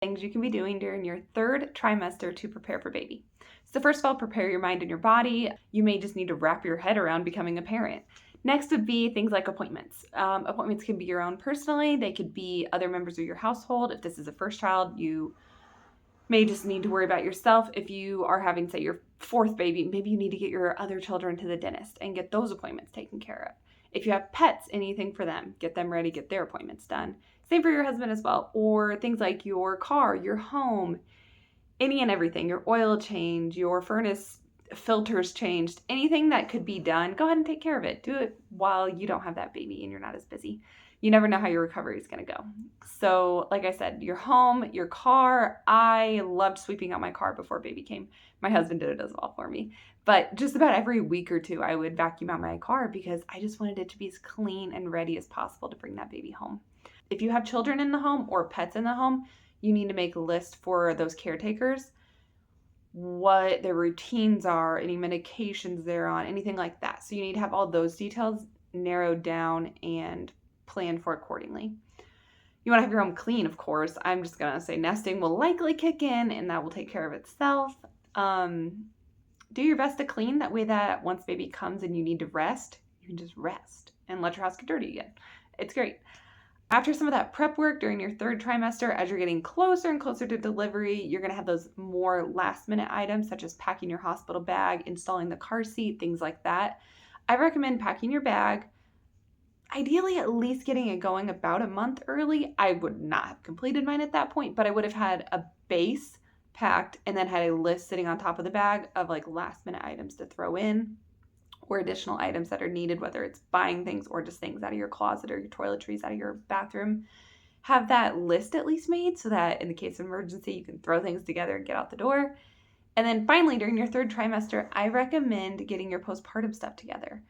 Things you can be doing during your third trimester to prepare for baby. So first of all, prepare your mind and your body. You may just need to wrap your head around becoming a parent. Next would be things like appointments. Appointments can be your own personally. They could be other members of your household. If this is a first child, you may just need to worry about yourself. If you are having, say, your fourth baby, maybe you need to get your other children to the dentist and get those appointments taken care of. If you have pets, anything for them, get them ready, get their appointments done. Same for your husband as well. Or things like your car, your home, any and everything, your oil change, your furnace filters changed, anything that could be done, go ahead and take care of it. Do it while you don't have that baby and you're not as busy. You never know how your recovery is going to go. So like I said, your home, your car, I loved sweeping out my car before baby came. My husband did it as well for me. But just about every week or two, I would vacuum out my car because I just wanted it to be as clean and ready as possible to bring that baby home. If you have children in the home or pets in the home, you need to make a list for those caretakers, what their routines are, any medications they're on, anything like that. So you need to have all those details narrowed down and planned for accordingly. You want to have your home clean, of course. I'm just going to say nesting will likely kick in and that will take care of itself. Do your best to clean. That way that once baby comes and you need to rest, you can just rest and let your house get dirty again. It's great. After some of that prep work during your third trimester, as you're getting closer and closer to delivery, you're going to have those more last minute items such as packing your hospital bag, installing the car seat, things like that. I recommend packing your bag, ideally at least getting it going about a month early. I would not have completed mine at that point, but I would have had a base packed and then had a list sitting on top of the bag of like last minute items to throw in or additional items that are needed, whether it's buying things or just things out of your closet or your toiletries out of your bathroom. Have that list at least made so that in the case of emergency, you can throw things together and get out the door. And then finally, during your third trimester, I recommend getting your postpartum stuff together.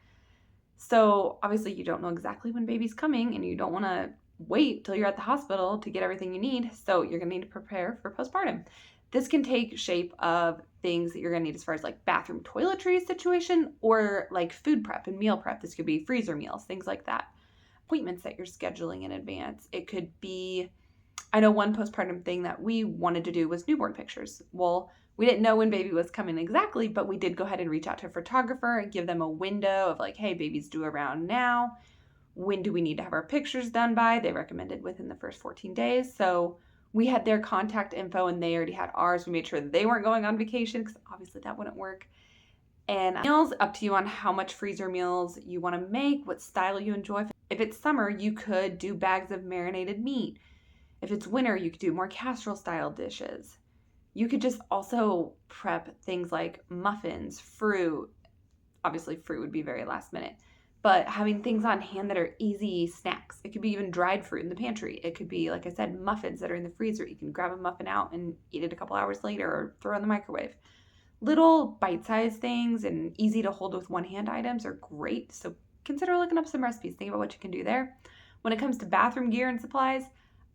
So obviously you don't know exactly when baby's coming and you don't want to wait till you're at the hospital to get everything you need. So you're going to need to prepare for postpartum. This can take shape of things that you're going to need as far as like bathroom toiletries situation or like food prep and meal prep. This could be freezer meals, things like that. Appointments that you're scheduling in advance. It could be, I know one postpartum thing that we wanted to do was newborn pictures. Well, we didn't know when baby was coming exactly, but we did go ahead and reach out to a photographer and give them a window of like, hey, baby's due around now. When do we need to have our pictures done by? They recommended within the first 14 days. So we had their contact info and they already had ours. We made sure that they weren't going on vacation because obviously that wouldn't work. And meals, up to you on how much freezer meals you want to make, what style you enjoy. If it's summer, you could do bags of marinated meat. If it's winter, you could do more casserole style dishes. You could just also prep things like muffins, fruit. Obviously, fruit would be very last minute. But having things on hand that are easy snacks. It could be even dried fruit in the pantry. It could be, like I said, muffins that are in the freezer. You can grab a muffin out and eat it a couple hours later or throw it in the microwave. Little bite-sized things and easy to hold with one hand items are great. So consider looking up some recipes. Think about what you can do there. When it comes to bathroom gear and supplies,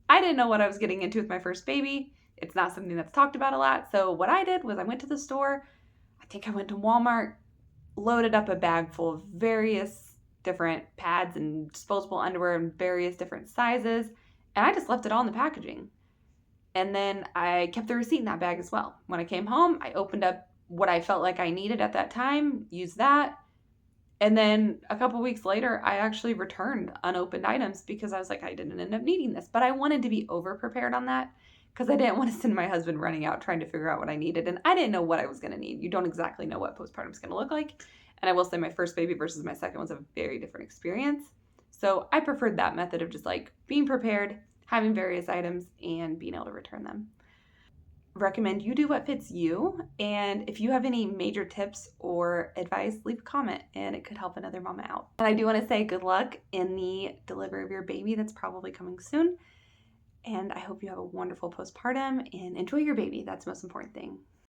I didn't know what I was getting into with my first baby. It's not something that's talked about a lot. So what I did was I went to the store. I think I went to Walmart, loaded up a bag full of various different pads and disposable underwear in various different sizes, and I just left it all in the packaging. And then I kept the receipt in that bag as well. When I came home, I opened up what I felt like I needed at that time, used that, and then a couple weeks later, I actually returned unopened items because I was like, I didn't end up needing this, but I wanted to be over prepared on that because I didn't want to send my husband running out trying to figure out what I needed, and I didn't know what I was going to need. You don't exactly know what postpartum is going to look like. And I will say my first baby versus my second was a very different experience. So I preferred that method of just like being prepared, having various items, and being able to return them. Recommend you do what fits you. And if you have any major tips or advice, leave a comment and it could help another mama out. And I do want to say good luck in the delivery of your baby that's probably coming soon. And I hope you have a wonderful postpartum and enjoy your baby. That's the most important thing.